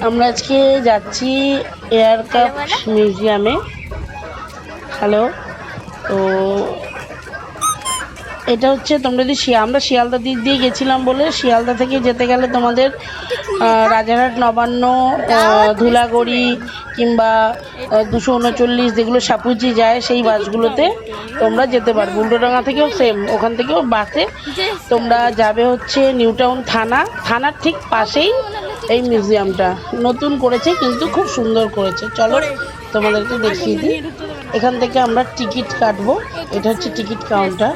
আমরা আজকে যাচ্ছি এয়ারক্রাফট মিউজিয়ামে। হ্যালো, তো এটা হচ্ছে তোমরা যদি আমরা শিয়ালদা দিক দিয়ে গেছিলাম বলে, শিয়ালদা থেকে যেতে গেলে তোমাদের রাজারহাট, নবান্ন, ধুলাগড়ি কিংবা 239 যেগুলো সাপুজি যায় সেই বাসগুলোতে তোমরা যেতে পারবে। উল্টোডাঙ্গা থেকেও সেম, ওখান থেকেও বাসে তোমরা যাবে হচ্ছে নিউটাউন থানার ঠিক পাশেই এই মিউজিয়ামটা নতুন করেছে, কিন্তু খুব সুন্দর করেছে। চলো তোমাদেরকে দেখিয়ে দিই। এখান থেকে আমরা টিকিট কাটবো, এটা হচ্ছে টিকিট কাউন্টার।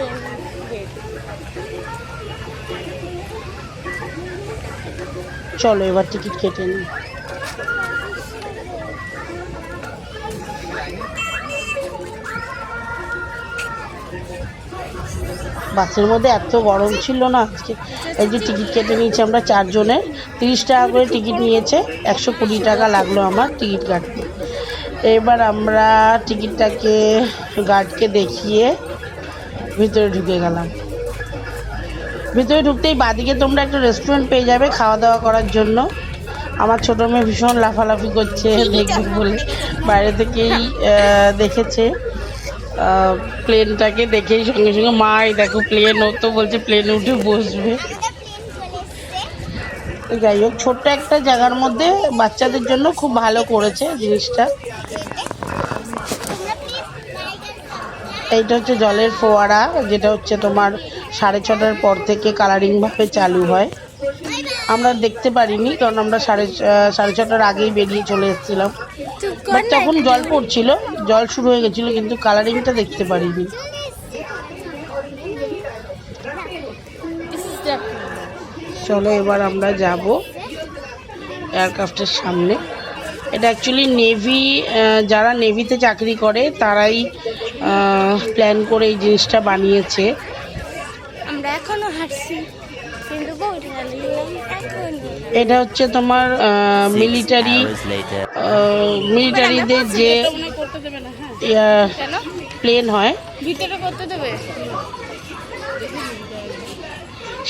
চলো এবার টিকিট কেটে নিই। বাসের মধ্যে এত গরম ছিল না আজকে। এই যে টিকিট কেটে নিয়েছি আমরা 4 জনের, 30 টাকা করে টিকিট নিয়েছে, 120 টাকা লাগলো আমার টিকিট কাটতে। এবার আমরা টিকিটটাকে গার্ডকে দেখিয়ে ভিতরে ঢুকে গেলাম। ভিতরে ঢুকতেই বাদিকে তোমরা একটা রেস্টুরেন্ট পেয়ে যাবে খাওয়া দাওয়া করার জন্য। আমার ছোটো মেয়ে ভীষণ লাফালাফি করছে দেখবে বলে, বাইরে থেকেই দেখেছে প্লেনটাকে, দেখেই সঙ্গে সঙ্গে মাই দেখো প্লেন, ও তো বলছে প্লেনে উঠে বসবে। যাই হোক, ছোট্ট একটা জায়গার মধ্যে বাচ্চাদের জন্য খুব ভালো করেছে জিনিসটা। এইটা হচ্ছে জলের ফোয়ারা, যেটা হচ্ছে তোমার 6:30টার পর থেকে কালারিংভাবে চালু হয়। আমরা দেখতে পারিনি, কারণ আমরা 6:30টার আগেই বেরিয়ে চলে এসেছিলাম। বাট তখন জল পড়ছিল, জল শুরু হয়ে গেছিলো, কিন্তু কালারিংটা দেখতে পারিনি। চলো এবার আমরা যাব এয়ারক্রাফটের সামনে। এটা অ্যাকচুয়ালি নেভি, যারা নেভিতে চাকরি করে তারাই প্ল্যান করে এই জিনিসটা বানিয়েছে। আমরা এখনো হাঁটছি, এটা হচ্ছে তোমার মিলিটারিদের যে প্লেন হয়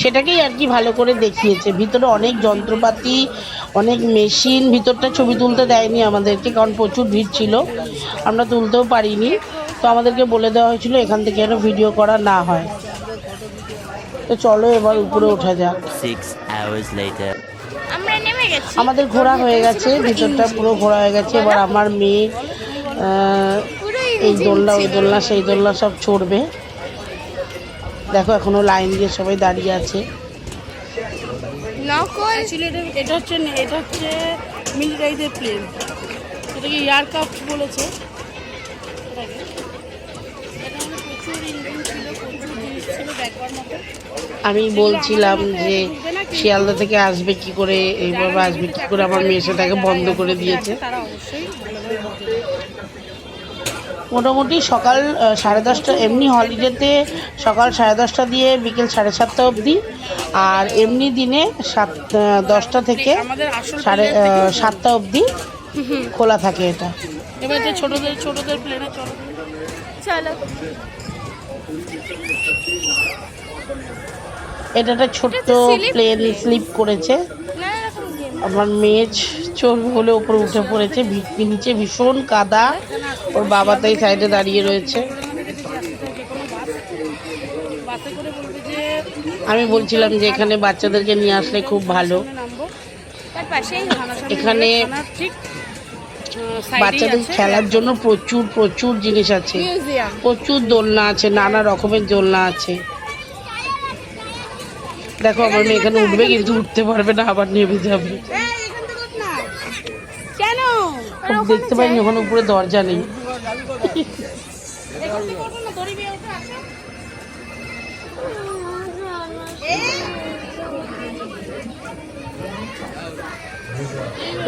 সেটাকেই আর কি ভালো করে দেখিয়েছে। ভিতরে অনেক যন্ত্রপাতি, অনেক মেশিন। ভিতরটা ছবি তুলতে দেয়নি আমাদেরকে, কারণ প্রচুর ভিড় ছিল, আমরা তুলতেও পারিনি। তো আমাদেরকে বলে দেওয়া হয়েছিল এখান থেকে যেন ভিডিও করা না হয়। তো চলো এবার উপরে ওঠা যাক। আমাদের ঘোরা হয়ে গেছে, ভিতরটা পুরো ঘোরা হয়ে গেছে। এবার আমার মেয়ে এই দোলনা, ওই দোলনা, সেই দোলনা সব চড়বে। দেখো এখনো লাইন দিয়ে সবাই দাঁড়িয়ে আছে। এটা হচ্ছে মিলিটারিদের প্লেন, এটাকে এয়ারক্রাফট বলেছে। আমি বলছিলাম যে শিয়ালদা থেকে আসবে কি করে, এইভাবে আসবে কি করে, আমার মেয়ে সেটাকে বন্ধ করে দিয়েছে। মোটামুটি সকাল 10:30, এমনি হলিডেতে সকাল 10:30 দিয়ে বিকেল 7:30 অবধি, আর এমনি দিনে 10টা থেকে 7:30 অবধি খোলা থাকে এটা। এবার যে ছোটদের প্লেনে চলো। এটা একটা ছোট্ট প্লেন স্লিপ করেছে। আমার মেয়ে চলবে বলে উপরে উঠে পড়েছে, নিচে ভীষণ কাদা। ওর বাবা তাই সাইডে দাঁড়িয়ে রয়েছে। আমি বলছিলাম যে এখানে বাচ্চাদেরকে নিয়ে আসলে খুব ভালো। এখানে বাচ্চাদের খেলার জন্য প্রচুর জিনিস আছে, প্রচুর দোলনা আছে, নানা রকমের দোলনা আছে। দেখো আমার মেয়ে এখানে উঠবে, কিন্তু উঠতে পারবে না, আবার নেমে যাবে। দেখতে পাইনি, ওখানে উপরে দরজা নেই।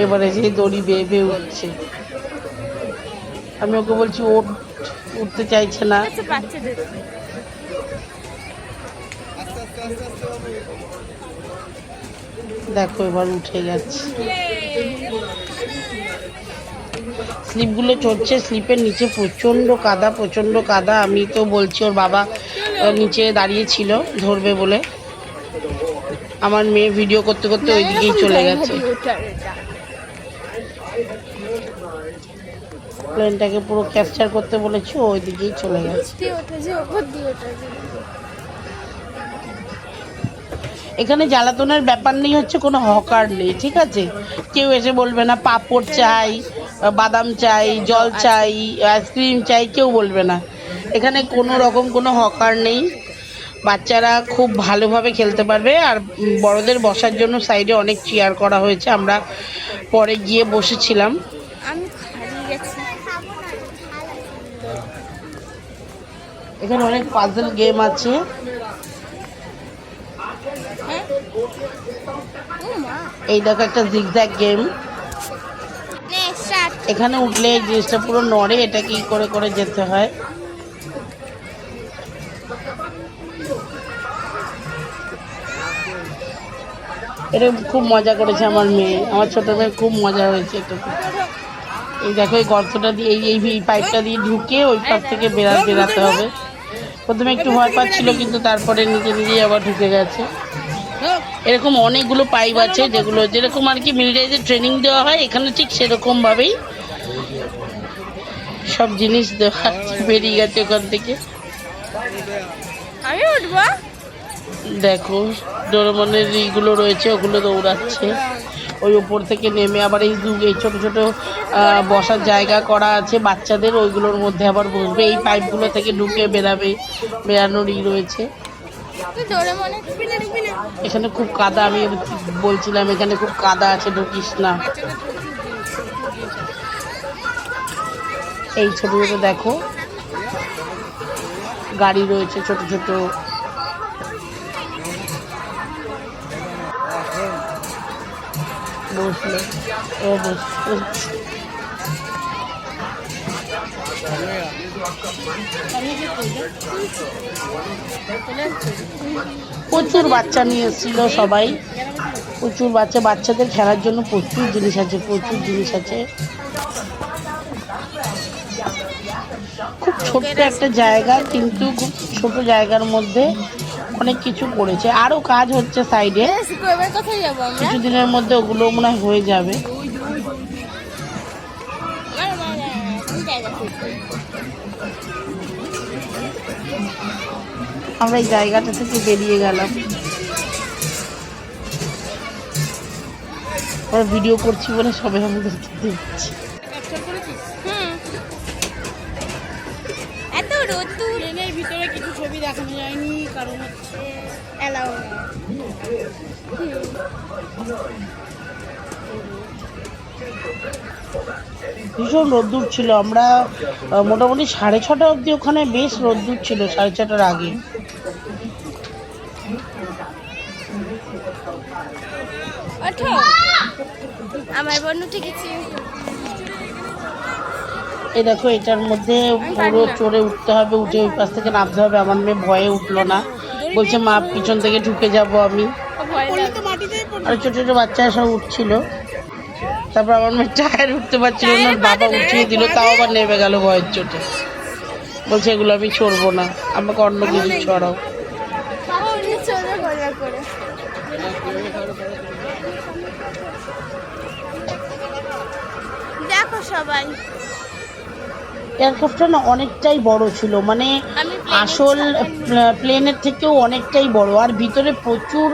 এবারে সেই দড়ি বেয়ে বেয়ে উঠছে। আমি ওকে বলছি উঠতে চাইছে না। দেখো এবার উঠে গেছে। স্লিপগুলো চড়ছে, স্লিপের নিচে প্রচণ্ড কাদা। আমি তো বলছি, ওর বাবা নিচে দাঁড়িয়ে ছিল ধরবে বলে। আমার মেয়ে ভিডিও করতে করতে ওই দিকেই চলে গেছে। প্লেনটাকে পুরো ক্যাপচার করতে বলেছি, ওই দিকেই চলে গেছে। এখানে জ্বালাতনের ব্যাপার নেই, হচ্ছে কোনো হকার নেই, ঠিক আছে? কেউ এসে বলবে না পাঁপড় চাই, বাদাম চাই, জল চাই, আইসক্রিম চাই, কেউ বলবে না। এখানে কোনো রকম কোনো হকার নেই। বাচ্চারা খুব ভালোভাবে খেলতে পারবে। আর বড়দের বসার জন্য সাইডে অনেক চেয়ার করা হয়েছে, আমরা পরে গিয়ে বসেছিলাম। এখানে অনেক পাজল গেম আছে। এই দেখো একটা জিগজ্যাগ গেম। এখানে উঠলে এই জিনিসটা পুরো নড়ে, এটা কি করে করে যেতে হয়। এটা খুব মজা করেছে আমার মেয়ে, আমার ছোট মেয়ে, খুব মজা হয়েছে এটা। এই দেখো এই গর্তটা দিয়ে, এই পাইপটা দিয়ে ঢুকে ওই পাশ থেকে বেরাতে হবে। প্রথমে একটু ভয় পাচ্ছিল, কিন্তু তারপরে নিজে নিজেই আবার ঢুকে গেছে। এরকম অনেকগুলো পাইপ আছে, যেগুলো যেরকম আর কি মিলিটারিতে ট্রেনিং দেওয়া হয়, এখানে ঠিক সেরকম ভাবেই সব জিনিস দেওয়া। বেরিয়ে গেছে ওখান থেকে। দেখো ডোরেমনের এইগুলো রয়েছে, ওগুলো দৌড়াচ্ছে। ওই উপর থেকে নেমে আবার এই ছোট ছোট বসার জায়গা করা আছে বাচ্চাদের, ওইগুলোর মধ্যে আবার বসবে। এই পাইপগুলো থেকে ঢুকে বেরানোরই রয়েছে। এখানে খুব কাদা, আমি বলছিলাম এখানে খুব কাদা আছে, ঢুকিস না। এই ছোট ছোট দেখো গাড়ি রয়েছে, ছোট ছোট। বসলো, ও বসলো। প্রচুর বাচ্চা নিয়ে এসেছিল সবাই, প্রচুর বাচ্চাদের খেলার জন্য প্রচুর জিনিস আছে, প্রচুর জিনিস আছে। খুব ছোট্ট একটা জায়গা, কিন্তু খুব ছোট জায়গার মধ্যে অনেক কিছু করেছে। আরো কাজ হচ্ছে সাইডে, কিছুদিনের মধ্যে ওগুলো মনে হয় হয়ে যাবে। আমরা এই জায়গাটা থেকে বেরিয়ে গেলাম। আমরা ভিডিও করছি বলে সবাই আমাদেরকে দেখছি। ট্রেনের ভিতরে কিছু ছবি দেখানো যায়নি, কারণ হচ্ছে অ্যালাউ না। ভীষণ রোদ্দুর ছিল। আমরা মোটামুটি 6:30 অবধি ওখানে বেশ রোদ্দুর ছিল, 6:30টার আগে। আমার বন্ধু ঠিক আছে। এই দেখো এটার মধ্যে পুরো চড়ে উঠতে হবে, উঠে ওই পাশ থেকে নামতে হবে। আমার মেয়ে ভয়ে উঠলো না, বলছে মা পিছন থেকে ঢুকে যাব আমি। আর ছোট ছোট বাচ্চারা সব উঠছিল। তারপর আমার মেয়ে টায়ার উঠতে পারছিল না, বাবা উঠিয়ে দিল, তাও আবার নেমে গেল ভয়ের চোটে। বলছে এগুলো আমি চড়বো না, আমাকে অন্য কিছু চড়াও। দেখো সবাই, এয়ারক্রাফটটা না অনেকটাই বড় ছিল, মানে আসল প্লেনের থেকেও অনেকটাই বড়। আর ভিতরে প্রচুর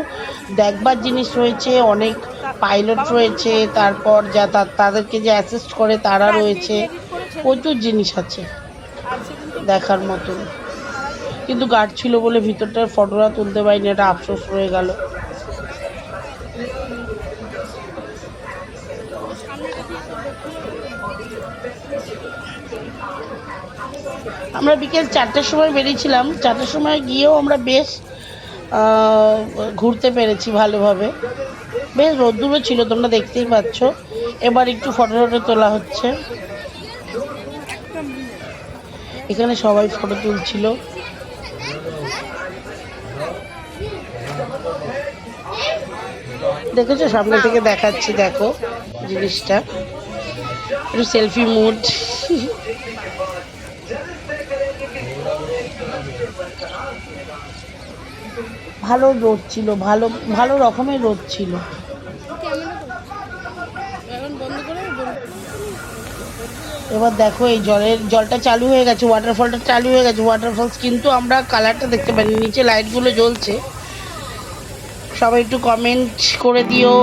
দেখবার জিনিস রয়েছে, অনেক পাইলট রয়েছে, তারপর যা তাদেরকে যে অ্যাসিস্ট করে তারা রয়েছে, প্রচুর জিনিস আছে দেখার মতন। কিন্তু গার্ড ছিল বলে ভিতরটার ফটোটা তুলতে পারিনি, এটা আফসোস রয়ে গেল। আমরা বিকেল 4টার সময় বেরিয়েছিলাম। 4টার সময় গিয়েও আমরা বেশ ঘুরতে পেরেছি ভালোভাবে। বেশ রোদ্দুরও ছিল, তোমরা দেখতেই পাচ্ছ। এবার একটু ফটো তোলা হচ্ছে। এখানে সবাই ফটো তুলছিল। দেখেছো, সামনে থেকে দেখাচ্ছি, দেখো জিনিসটা, একটু সেলফি মুড। ভালো রোদ ছিল, ভালো ভালো রকমের রোদ ছিল। এবার দেখো এই জলটা চালু হয়ে গেছে, ওয়াটারফলটা চালু হয়ে গেছে। ওয়াটারফলস কিন্তু আমরা কালারটা দেখতে পারি, নিচে লাইটগুলো জ্বলছে। সবাই একটু কমেন্ট করে দিও,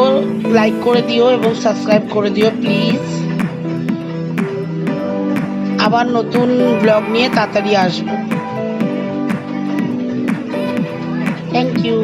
লাইক করে দিও এবং সাবস্ক্রাইব করে দিও প্লিজ। আবার নতুন ব্লগ নিয়ে তাড়াতাড়ি আসবো। Thank you.